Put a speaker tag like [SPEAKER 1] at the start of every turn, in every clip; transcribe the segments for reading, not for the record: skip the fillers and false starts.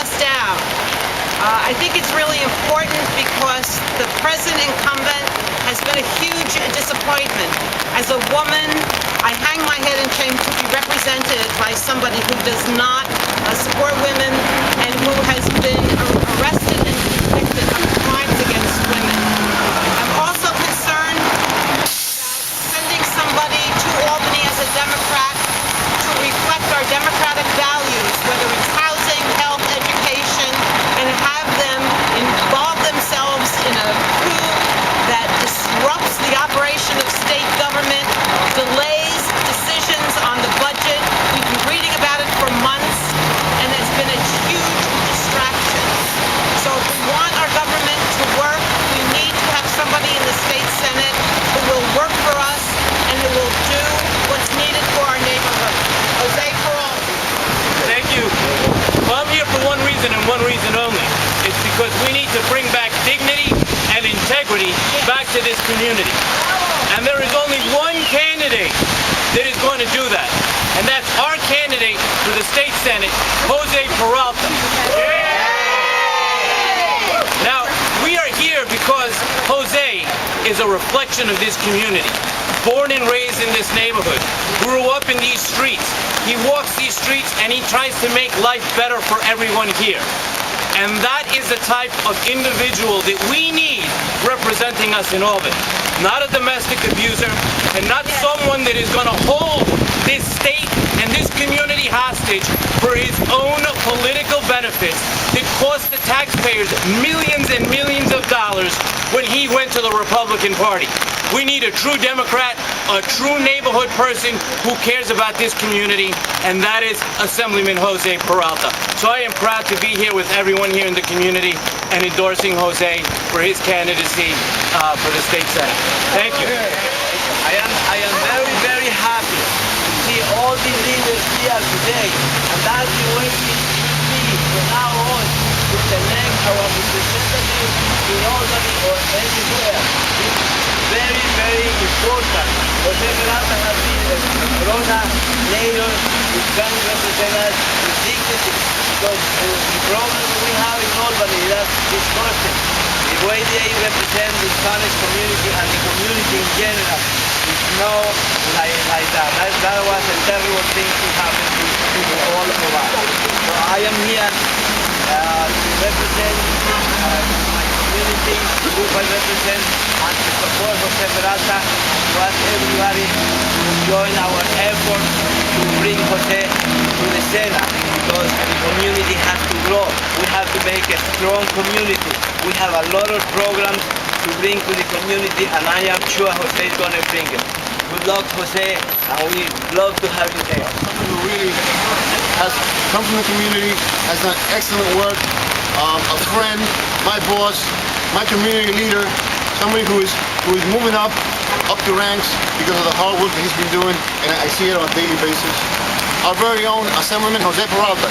[SPEAKER 1] passed out. I think it's really important because the present incumbent has been a huge disappointment. As a woman, I hang my head in shame to be represented by somebody who does not support women and who has been arrested and convicted of crimes against women. I'm also concerned about sending somebody to Albany as a Democrat to reflect our democratic values, whether it's housing, health, education, and have them involve themselves in a coup that disrupts the operation of state government, delays decisions on the budget. We've been reading about it for months, and it's been a huge distraction. So if we want our government to work, we need to have somebody in the state Senate who will work for us and who will do what's needed for our neighborhood. Jose Peralta.
[SPEAKER 2] Thank you. Well, I'm here for one reason and one reason only. It's because we need to bring back dignity and integrity back to this community. And there is only one candidate that is going to do that. And that's our candidate for the state Senate, Jose Peralta. Now, we are here because Jose is a reflection of this community. Born and raised in this neighborhood, grew up in these streets. He walks these streets and he tries to make life better for everyone here. And that is the type of individual that we need representing us in Albany. Not a domestic abuser and not someone that is going to hold this state and this community hostage for his own political benefits that cost the taxpayers millions and millions of dollars when he went to the Republican Party. We need a true Democrat, a true neighborhood person who cares about this community, and that is Assemblyman Jose Peralta. So I am proud to be here with everyone here in the community and endorsing Jose for his candidacy for the state Senate. Thank you.
[SPEAKER 3] I am very, very happy to see all these leaders here today, and that's the way we be from now on to select our representatives in Albany or anywhere. It's very, very important. Jose Peralta has been a Corona leader who can represent us with dignity, because the problem we have in Albany is discussion. The way they represent the Spanish community and the community in general is not like that. That was a terrible thing to happen to all of us. So I am here to represent my community, who I represent, and to support Jose Peralta, to ask everybody to join our effort to bring Jose to the Senate, because the community has to grow. We have to make a strong community. We have a lot of programs to bring to the community, and I am sure Jose is going to bring it. Good luck, Jose, and we love to have you here.
[SPEAKER 4] Someone who really has come from the community, has done excellent work, a friend, my boss, my community leader, somebody who is moving up the ranks because of the hard work that he's been doing, and I see it on a daily basis. Our very own Assemblyman Jose Peralta.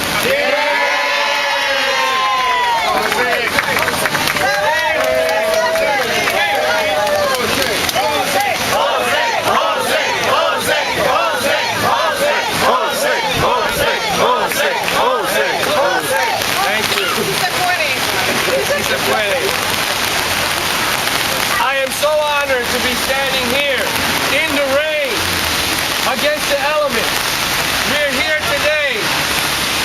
[SPEAKER 2] I am so honored to be standing here in the rain against the elements. We're here today.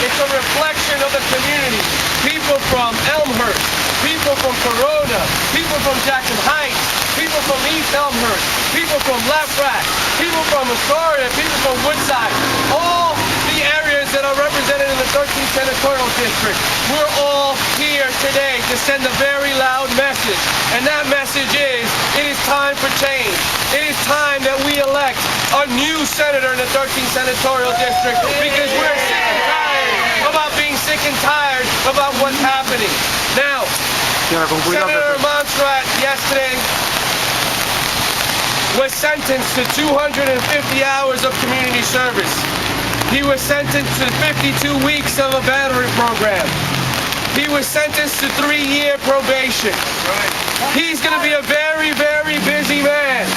[SPEAKER 2] It's a reflection of the community. People from Elmhurst, people from Corona, people from Jackson Heights, people from East Elmhurst, people from Left Rack, people from Astoria, people from Woodside, all the areas that are represented in the 13th Senatorial District. We're all here today to send a very loud message. And that message is, it is time for change. It is time that we elect a new senator in the 13th Senatorial District, because we're sick and tired about being sick and tired about what's happening. Now, Senator Montserrat yesterday was sentenced to 250 hours of community service. He was sentenced to 52 weeks of a battery program. He was sentenced to 3-year probation. He's going to be a very, very busy man.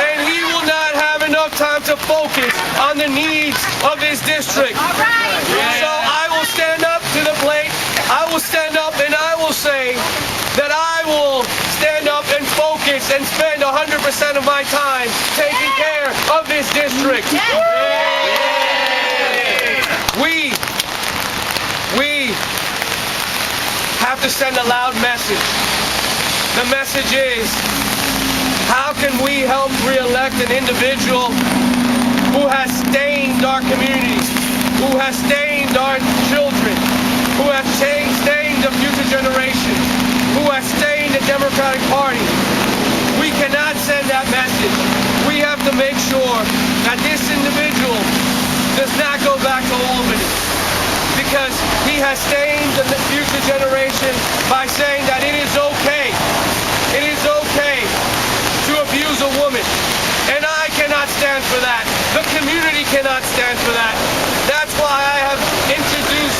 [SPEAKER 2] And he will not have enough time to focus on the needs of his district. So I will stand up to
[SPEAKER 5] of my time taking care of this district. We have to send a loud message. The message is, how can we help re-elect an individual who has stained our communities, who has stained our children, who has stained the future generations, who has stained the Democratic Party? We cannot send that message. We have to make sure that this individual does not go back to Albany, because he has stained the future generation by saying that it is okay to abuse a woman. And I cannot stand for that. The community cannot stand for that. That's why I have introduced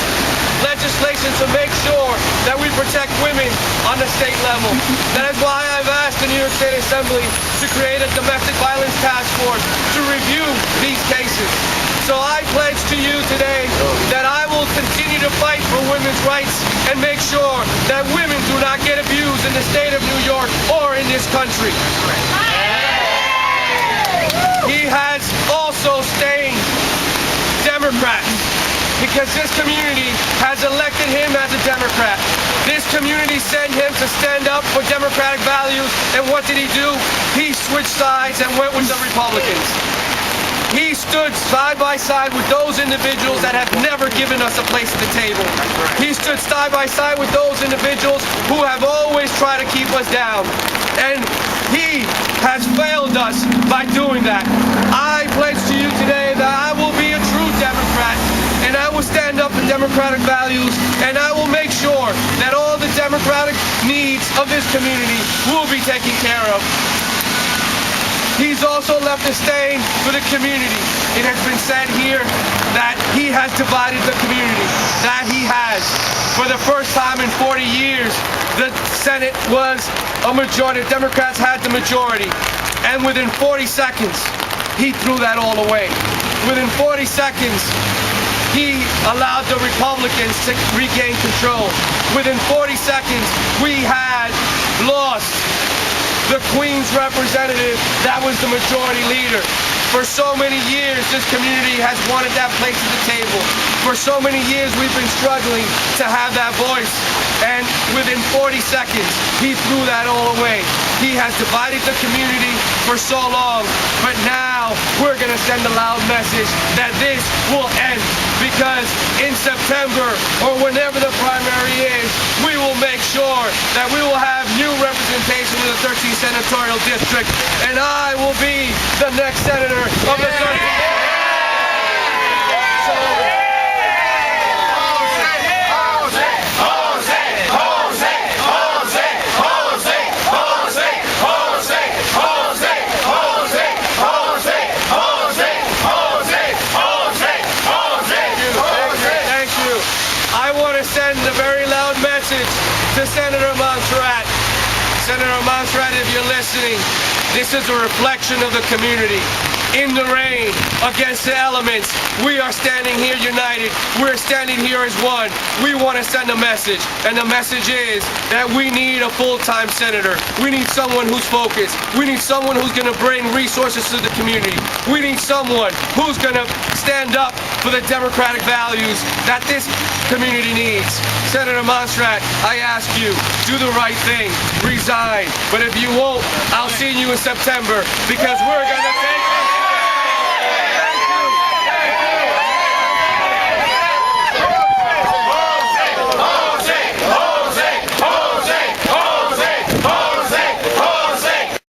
[SPEAKER 5] legislation to make sure that we protect women on the state level. That is why I've asked the New York State Assembly to create a domestic violence task force to review these cases. So I pledge to you today that I will continue to fight for women's rights and make sure that women do not get abused in the state of New York or in this country. He has also stained Democrats, because this community has elected him as a Democrat. This community sent him to stand up for democratic values, and what did he do? He switched sides and went with the Republicans. He stood side by side with those individuals that have never given us a place at the table. He stood side by side with those individuals who have always tried to keep us down. And he has failed us by doing that. I pledge to you today that I will be a true Democrat, and I will stand up for democratic values, and I will make sure that all the democratic needs of this community will be taken care of. He's also left a stain for the community. It has been said here that he has divided the community. That he has. For the first time in 40 years, the Senate was a majority. The Democrats had the majority. And within 40 seconds, he threw that all away. Within 40 seconds, he allowed the Republicans to regain control. Within 40 seconds, we had lost the Queen's representative that was the majority leader. For so many years, this community has wanted that place at the table. For so many years, we've been struggling to have that voice. And within 40 seconds, he threw that all away. He has divided the community for so long, but now we're going to send a loud message that this will end, because in September, or whenever the primary is, we will make sure that we will have new representation in the 13th Senatorial District, and I will be the next senator of the 13th. Send a very loud message to Senator Montserrat. Senator Montserrat, if you're listening, this is a reflection of the community. In the rain, against the elements, we are standing here united. We're standing here as one. We want to send a message, and the message is that we need a full-time senator. We need someone who's focused. We need someone who's going to bring resources to the community. We need someone who's going to stand up for the democratic values that this community needs. Senator Montserrat, I ask you, do the right thing, resign. But if you won't, I'll see you in September, because we're going to take